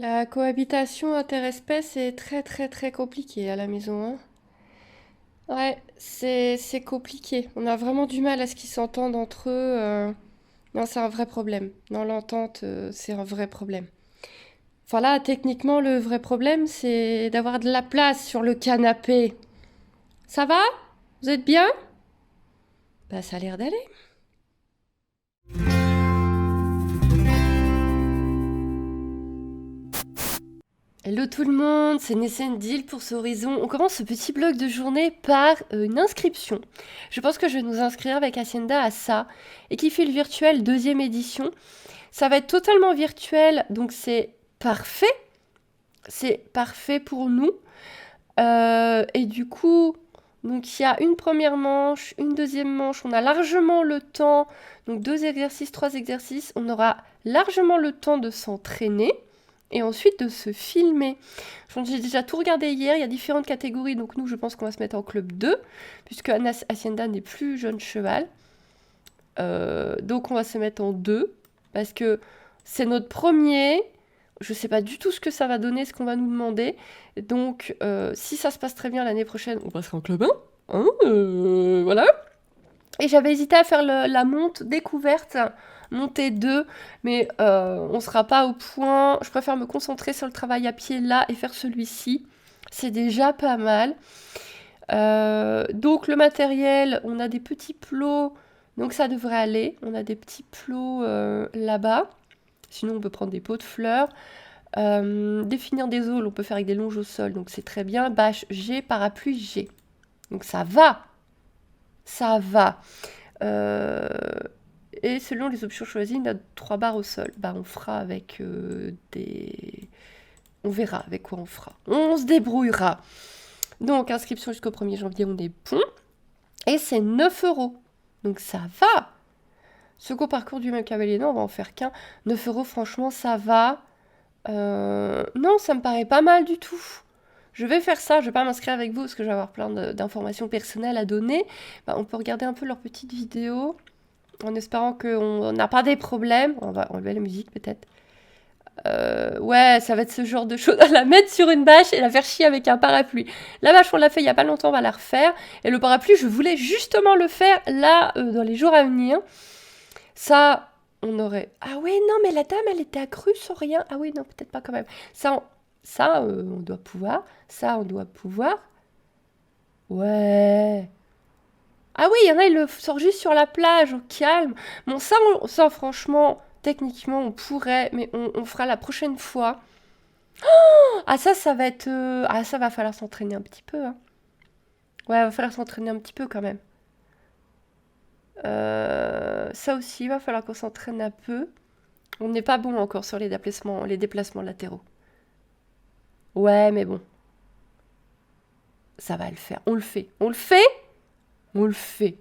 La cohabitation interespèces est très très très compliquée à la maison, hein. Ouais, c'est compliqué. On a vraiment du mal à ce qu'ils s'entendent entre eux. Non, c'est un vrai problème. Non, l'entente, c'est un vrai problème. Enfin là, techniquement, le vrai problème, c'est d'avoir de la place sur le canapé. Ça va? Vous êtes bien? Bah, ça a l'air d'aller. Hello tout le monde, c'est Deal pour ce Horizon. On commence ce petit bloc de journée par une inscription. Je pense que je vais nous inscrire avec Hacienda à ça. Et qui fait le virtuel deuxième édition. Ça va être totalement virtuel, donc c'est parfait. C'est parfait pour nous. Et du coup, donc il y a une première manche, une deuxième manche. On a largement le temps. Donc 2 exercices, 3 exercices. On aura largement le temps de s'entraîner et ensuite de se filmer. J'ai déjà tout regardé hier, il y a différentes catégories, donc nous je pense qu'on va se mettre en club 2, puisque Anas Hacienda n'est plus jeune cheval. Donc on va se mettre en 2, parce que c'est notre premier, je sais pas du tout ce que ça va donner, ce qu'on va nous demander, donc si ça se passe très bien l'année prochaine, on passera en club 1, hein, voilà. Et j'avais hésité à faire la monte découverte, montée 2, mais on sera pas au point. Je préfère me concentrer sur le travail à pied là et faire celui-ci. C'est déjà pas mal. Donc le matériel, on a des petits plots, donc ça devrait aller. On a des petits plots là-bas. Sinon, on peut prendre des pots de fleurs. Définir des zones, on peut faire avec des longes au sol, donc c'est très bien. Bâche G, parapluie G. Donc ça va. Ça va. Euh, et selon les options choisies, il y a 3 barres au sol. Bah, on fera avec des... On verra avec quoi on fera. On se débrouillera. Donc, inscription jusqu'au 1er janvier, on est bon. Et c'est 9 €. Donc, ça va. Second parcours du même cavalier, non, on va en faire qu'un. 9 €, franchement, ça va. Non, ça me paraît pas mal du tout. Je vais faire ça, je vais pas m'inscrire avec vous parce que je vais avoir plein d'informations personnelles à donner. Bah, on peut regarder un peu leurs petites vidéos en espérant qu'on n'a pas des problèmes. On va enlever la musique peut-être. Ouais, ça va être ce genre de choses. La mettre sur une bâche et la faire chier avec un parapluie. La bâche, on l'a fait il y a pas longtemps, on va la refaire. Et le parapluie, je voulais justement le faire là, dans les jours à venir. Ça, on aurait... Ah ouais, non, mais la dame, elle était accrue sans rien. Ah oui, non, peut-être pas quand même. On doit pouvoir. Ça, on doit pouvoir. Ouais. Ah oui, il y en a, ils le sortent juste sur la plage, au calme. Bon, ça franchement, techniquement, on pourrait, mais on fera la prochaine fois. Ah, ça va être... Ah, ça va falloir s'entraîner un petit peu, hein. Ouais, va falloir s'entraîner un petit peu quand même. Ça aussi, il va falloir qu'on s'entraîne un peu. On n'est pas bon encore sur les déplacements latéraux. Ouais, mais bon, ça va le faire. On le fait. On le fait. On le fait.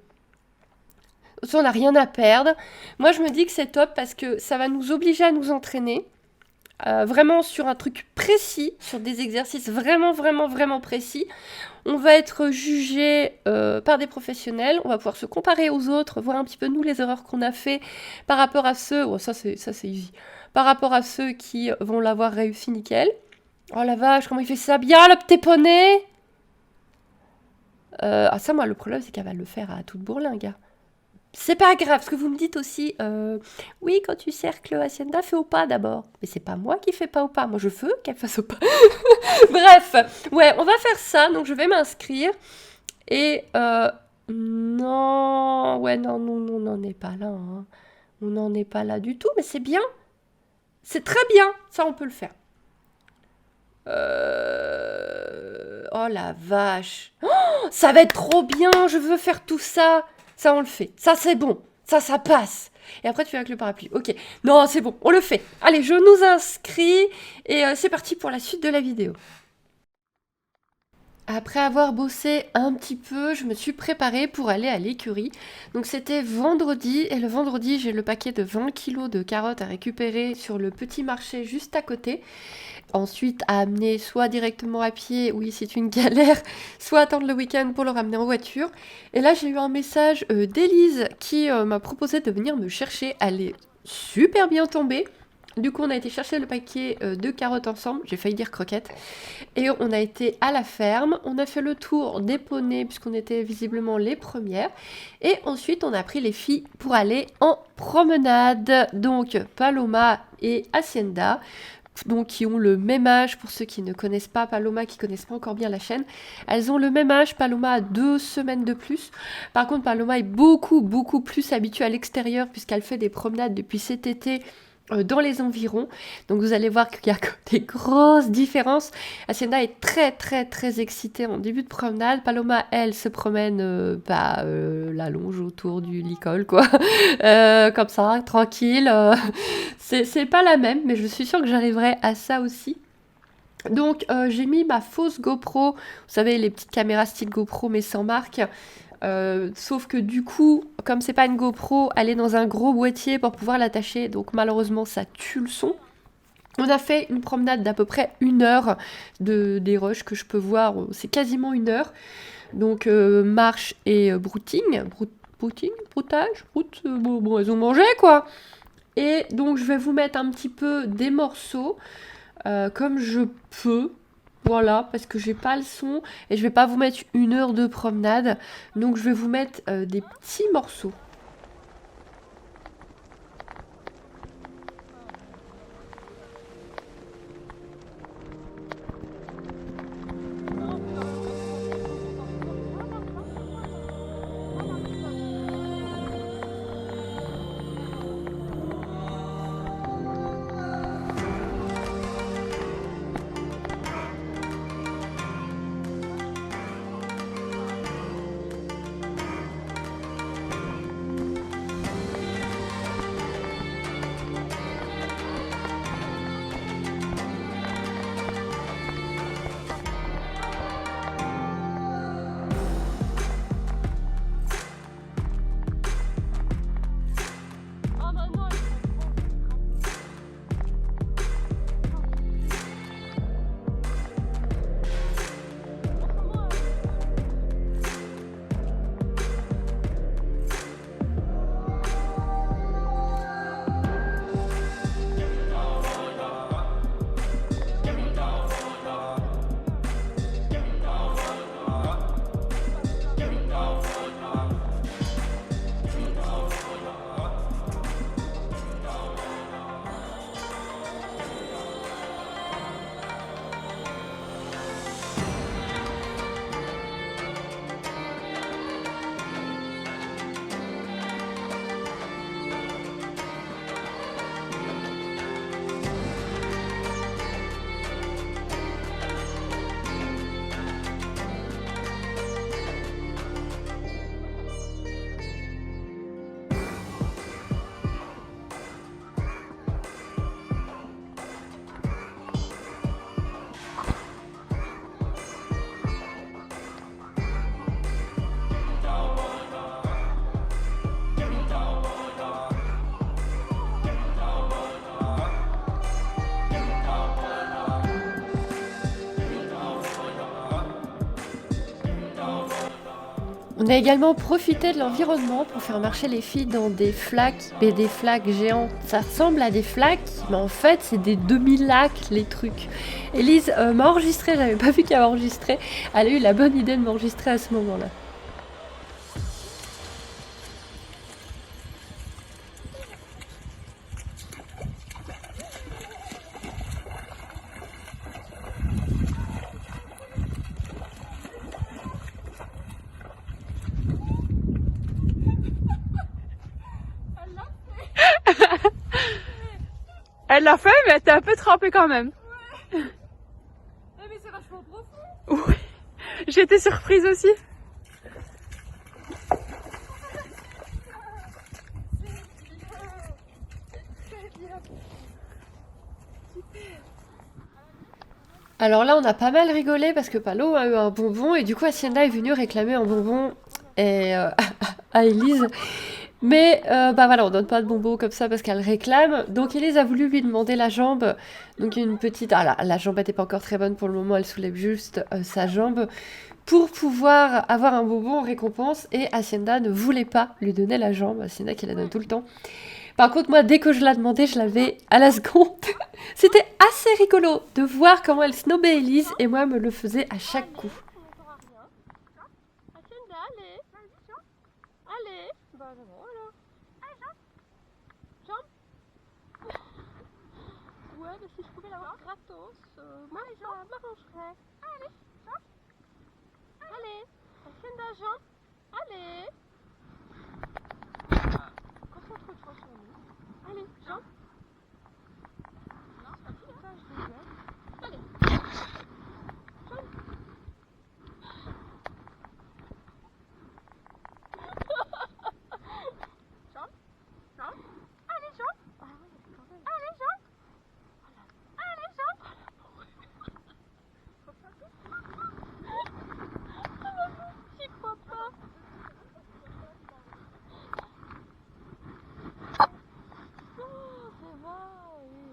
On n'a rien à perdre. Moi, je me dis que c'est top parce que ça va nous obliger à nous entraîner. Vraiment sur un truc précis, sur des exercices vraiment, vraiment, vraiment précis. On va être jugé par des professionnels. On va pouvoir se comparer aux autres, voir un petit peu nous les erreurs qu'on a fait par rapport à ceux. Oh, ça c'est easy. Par rapport à ceux qui vont l'avoir réussi nickel. Oh la vache, comment il fait ça bien, le petit poney. Ah ça, moi, le problème, c'est qu'elle va le faire à toute bourlingue, hein. C'est pas grave, ce que vous me dites aussi, oui, quand tu cercles Hacienda, fais au pas d'abord. Mais c'est pas moi qui fais pas au pas, moi je veux qu'elle fasse au pas. Bref, ouais, on va faire ça, donc je vais m'inscrire. Et non, ouais, non, non, non, on n'en est pas là, hein. On n'en est pas là du tout, mais c'est bien. C'est très bien, ça on peut le faire. Oh la vache. Oh, ça va être trop bien, je veux faire tout ça. Ça, on le fait. Ça, c'est bon. Ça passe. Et après, tu fais avec le parapluie. Ok. Non, c'est bon, on le fait. Allez, je nous inscris et c'est parti pour la suite de la vidéo. Après avoir bossé un petit peu, je me suis préparée pour aller à l'écurie. Donc c'était vendredi, et le vendredi, j'ai le paquet de 20 kilos de carottes à récupérer sur le petit marché juste à côté. Ensuite, à amener soit directement à pied, oui, c'est une galère, soit attendre le week-end pour le ramener en voiture. Et là, j'ai eu un message d'Élise qui m'a proposé de venir me chercher. Elle est super bien tombée. Du coup, on a été chercher le paquet de carottes ensemble. J'ai failli dire croquettes. Et on a été à la ferme. On a fait le tour des poneys puisqu'on était visiblement les premières. Et ensuite, on a pris les filles pour aller en promenade. Donc, Paloma et Hacienda, donc qui ont le même âge, pour ceux qui ne connaissent pas Paloma, qui connaissent pas encore bien la chaîne, elles ont le même âge. Paloma a 2 semaines de plus. Par contre, Paloma est beaucoup plus habituée à l'extérieur puisqu'elle fait des promenades depuis cet été dans les environs. Donc vous allez voir qu'il y a des grosses différences. Hacienda est très excitée en début de promenade. Paloma, elle, se promène la longe autour du licol, quoi. Comme ça, tranquille. C'est pas la même, mais je suis sûre que j'arriverai à ça aussi. Donc j'ai mis ma fausse GoPro, vous savez les petites caméras style GoPro mais sans marque. Sauf que du coup, comme c'est pas une GoPro, elle est dans un gros boîtier pour pouvoir l'attacher, donc malheureusement ça tue le son. On a fait une promenade d'à peu près 1 heure des rushs que je peux voir, c'est quasiment 1 heure. Donc marche et broutage, bon, elles ont mangé quoi. Et donc je vais vous mettre un petit peu des morceaux comme je peux. Voilà, parce que j'ai pas le son et je vais pas vous mettre 1 heure de promenade. Donc je vais vous mettre des petits morceaux. On a également profité de l'environnement pour faire marcher les filles dans des flaques, mais des flaques géantes. Ça ressemble à des flaques, mais en fait c'est des demi-lacs les trucs. Elise m'a enregistré, j'avais pas vu qu'elle enregistré. Elle a eu la bonne idée de m'enregistrer à ce moment-là. Elle l'a fait, mais elle était un peu trempée quand même. Ouais. Mais c'est vachement profond. Oui. J'ai été surprise aussi. Alors là, on a pas mal rigolé parce que Palo a eu un bonbon et du coup, Hacienda est venue réclamer un bonbon et, à Elise. Mais voilà, on donne pas de bonbons comme ça parce qu'elle réclame. Donc Elise a voulu lui demander la jambe. Donc une petite... Ah la jambe n'était pas encore très bonne pour le moment, elle soulève juste sa jambe pour pouvoir avoir un bonbon en récompense. Et Hacienda ne voulait pas lui donner la jambe, Hacienda qui la donne tout le temps. Par contre, moi, dès que je la demandais, je l'avais à la seconde. C'était assez rigolo de voir comment elle snobait Elise et moi, me le faisait à chaque coup. Allez, allez. Bah non, alors. Allez, jump. Ouais, mais si je pouvais l'avoir gratos, moi, ça m'arrangerait. Allez, jump. Allez, Hacienda, jump. Allez. Concentre-toi sur nous. Allez, jump. Non, ça, je rigole. Allez. Jump. Allez, jump. Allez, jump. Allez, jump. J'y crois pas. Oh, ça va, oui.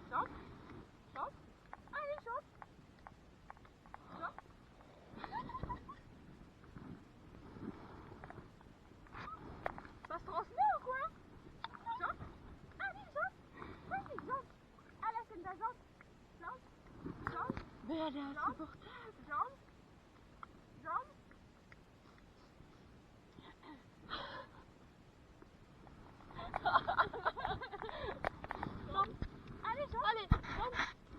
Jump. Jump. Allez, jump. Jump. Ça se transmet ou quoi? Jump. Allez, jump. Allez, jump. Allez, Hacienda, jump. Jump. Jump. Mais elle est insupportable. Jump. Jump. Jump. Allez, jump. Allez, jump.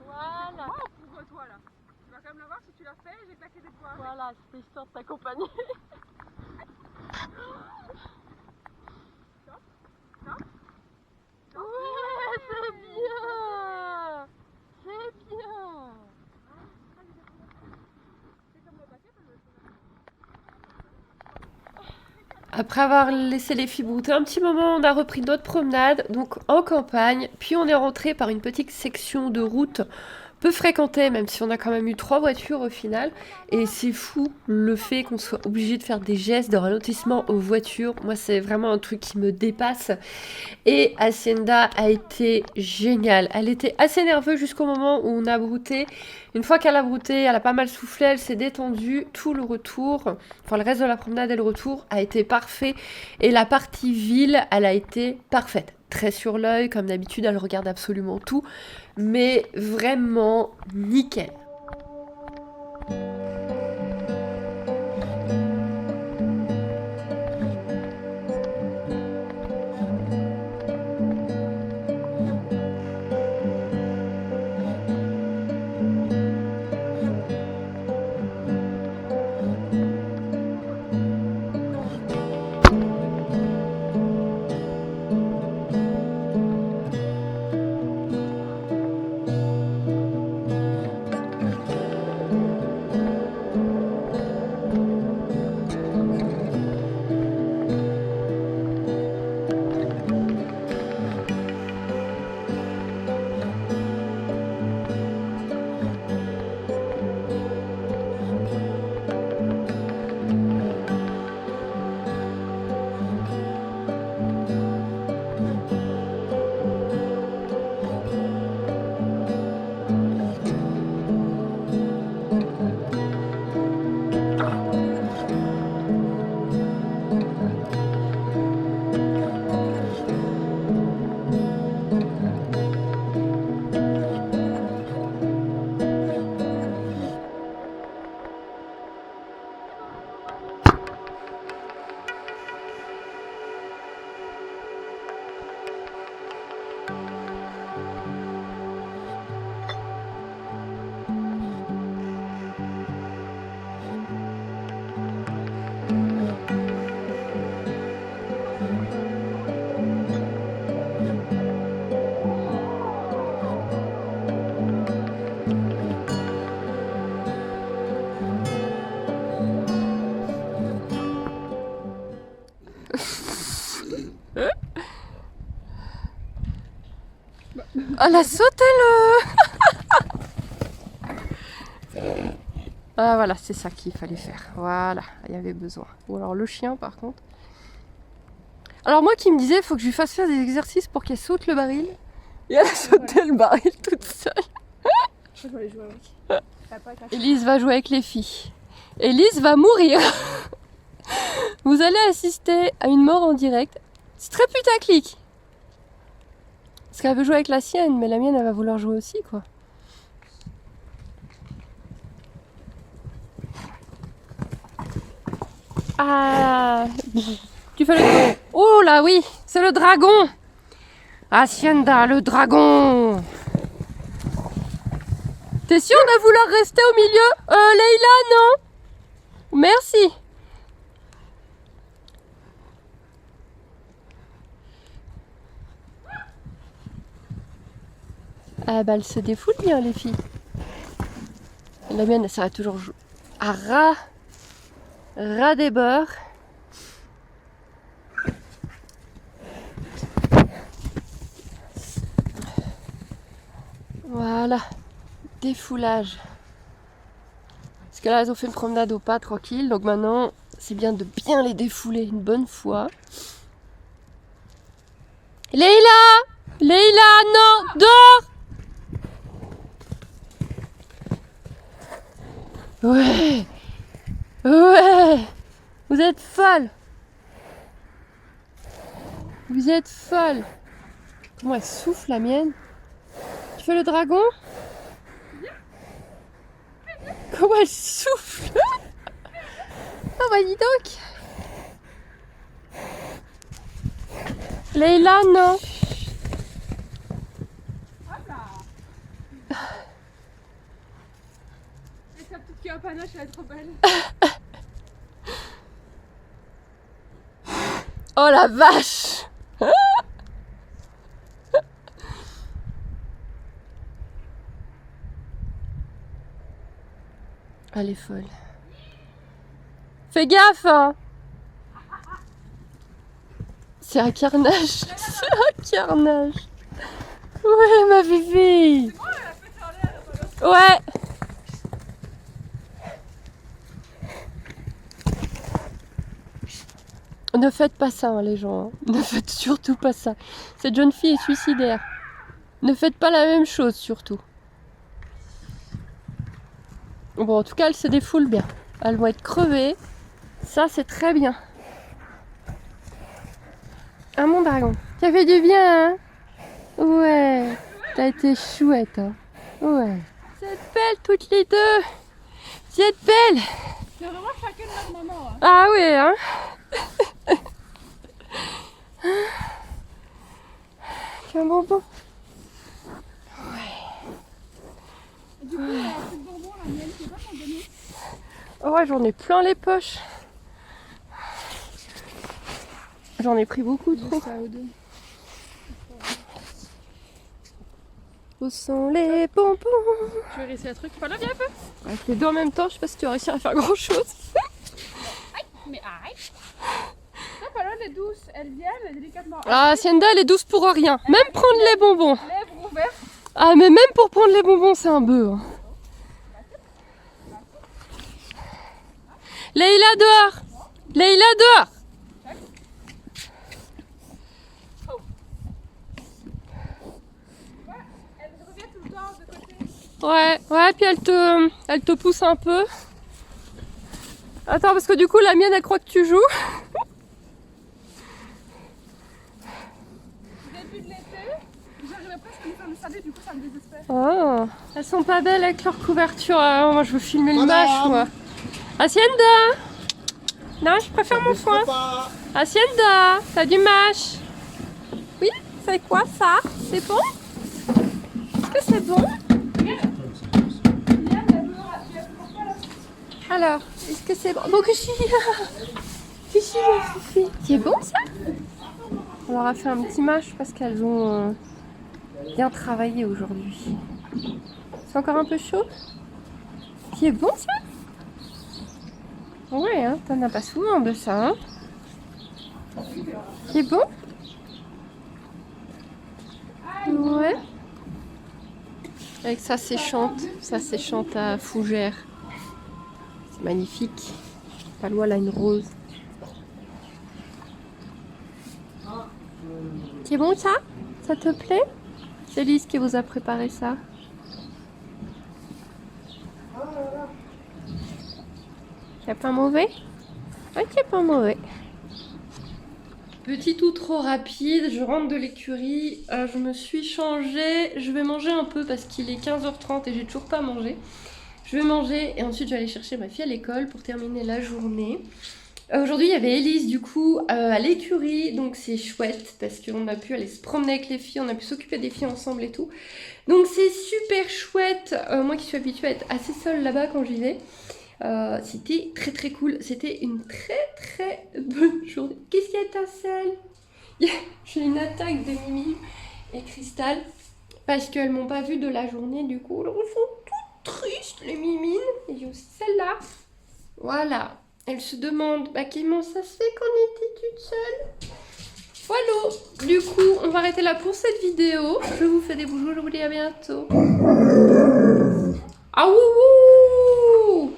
Voilà. Wow, pour toi là. Tu vas quand même la voir si tu l'as fait, j'ai claqué des points. Voilà, c'était histoire de t'accompagner. Ouais, c'est bien. C'est bien. Après avoir laissé les filles brouter un petit moment, on a repris notre promenade, donc en campagne, puis on est rentré par une petite section de route peu fréquentée, même si on a quand même eu 3 voitures au final, et c'est fou le fait qu'on soit obligé de faire des gestes de ralentissement aux voitures. Moi, c'est vraiment un truc qui me dépasse, et Hacienda a été géniale. Elle était assez nerveuse jusqu'au moment où on a brouté. Une fois qu'elle a brouté, elle a pas mal soufflé, elle s'est détendue. Tout le retour, enfin le reste de la promenade et le retour a été parfait. Et la partie ville, elle a été parfaite. Très sur l'œil, comme d'habitude, elle regarde absolument tout. Mais vraiment nickel. Elle a sauté le... Ah voilà, c'est ça qu'il fallait faire. Voilà, il y avait besoin. Ou alors le chien par contre. Alors moi qui me disais, il faut que je lui fasse faire des exercices pour qu'elle saute le baril. Et elle a sauté le baril toute seule. Je vais aller jouer avec. Elise va jouer avec les filles. Élise va mourir. Vous allez assister à une mort en direct. C'est très putaclic. Parce qu'elle veut jouer avec la sienne, mais la mienne, elle va vouloir jouer aussi, quoi. Ah, tu fais le... Oh là, oui, c'est le dragon. Hacienda, le dragon. T'es sûre de vouloir rester au milieu? Leïla, non? Merci. Ah bah, elle se défoule bien, les filles. La mienne, elle sera toujours à ras des bords. Voilà, défoulage. Parce que là, elles ont fait une promenade au pas tranquille, donc maintenant, c'est bien de bien les défouler une bonne fois. Leïla! Leïla, non! Dors! Ouais! Ouais! Vous êtes folle! Vous êtes folle! Comment elle souffle, la mienne? Tu fais le dragon? Comment elle souffle? Ah bah dis donc! Leïla, non! Et sa petite queue à panache, elle est trop belle. Oh la vache! Elle est folle. Fais gaffe, hein! C'est un carnage. C'est un carnage. Ouais, ma Vivi. Ouais. Ne faites pas ça, hein, les gens. Hein. Ne faites surtout pas ça. Cette jeune fille est suicidaire. Ne faites pas la même chose, surtout. Bon, en tout cas, elle se défoule bien. Elles vont être crevées. Ça, c'est très bien. Ah, mon dragon. Tu as fait du bien, hein? Ouais. T'as été chouette, hein? Ouais. Vous êtes belles, toutes les deux. Vous êtes belles. C'est vraiment chacune notre maman. Hein. Ah oui, hein? Qu'un bonbon. Et du coup, la petite bonbon, la mienne, tu peux pas m'en donner? Oh ouais, j'en ai plein les poches. J'en ai pris beaucoup trop. Où sont les bonbons? Je vais réussir un truc. Pas là, viens un peu. Avec les deux en même temps, je sais pas si tu vas réussir à faire grand chose. Mais arrête. Non, pas là, elle est douce. Elle vient, elle est délicatement. Ah, Hacienda, elle est douce pour rien. Même prendre les bonbons. Lèvres ouvertes. Ah, mais même pour prendre les bonbons, c'est un bœuf. Hein. Leïla, dehors! Leïla, dehors! Elle revient tout le temps de côté. Ouais, puis elle te pousse un peu. Attends, parce que du coup, la mienne, elle croit que tu joues. Début de l'été, j'arrivais presque à me faire le salut, du coup ça me désespère. Oh, elles sont pas belles avec leur couverture. Ah, moi, je veux filmer le mâche, moi. Hacienda! Non, je préfère mon foin. Hacienda, t'as du mâche. Oui, c'est quoi ça? C'est bon? Est-ce que c'est bon? Alors, est-ce que c'est bon? Bon, que je suis c'est bon ça? On leur a fait un petit mâche parce qu'elles ont bien travaillé aujourd'hui. C'est encore un peu chaud? C'est bon ça? Ouais, hein, t'en as pas souvent de ça, hein? C'est bon? Ouais. Avec ça séchante à fougère. C'est magnifique. Palois, là, une rose. C'est bon ça? Ça te plaît? C'est Lise qui vous a préparé ça. C'est pas mauvais? Oui, c'est pas mauvais. Petit tout trop rapide, je rentre de l'écurie, je me suis changée, je vais manger un peu parce qu'il est 15h30 et j'ai toujours pas mangé. Je vais manger et ensuite je vais aller chercher ma fille à l'école pour terminer la journée. Aujourd'hui il y avait Elise du coup à l'écurie, donc c'est chouette parce qu'on a pu aller se promener avec les filles, on a pu s'occuper des filles ensemble et tout. Donc c'est super chouette, moi qui suis habituée à être assez seule là-bas quand j'y vais. C'était très très cool, c'était une très bonne journée. Qu'est-ce qui étincelle? J'ai une attaque de Mimi et Cristal parce qu'elles m'ont pas vue de la journée du coup. Alors, elles sont toutes tristes les mimines. Et j'ai aussi celle-là. Voilà. Elles se demandent comment ça se fait qu'on était toutes seules. Voilà. Du coup, on va arrêter là pour cette vidéo. Je vous fais des bisous, je vous dis à bientôt. Ah wouhou!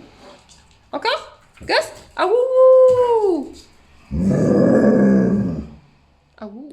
Encore? Ghost? Ah wouhou! Ah wouh!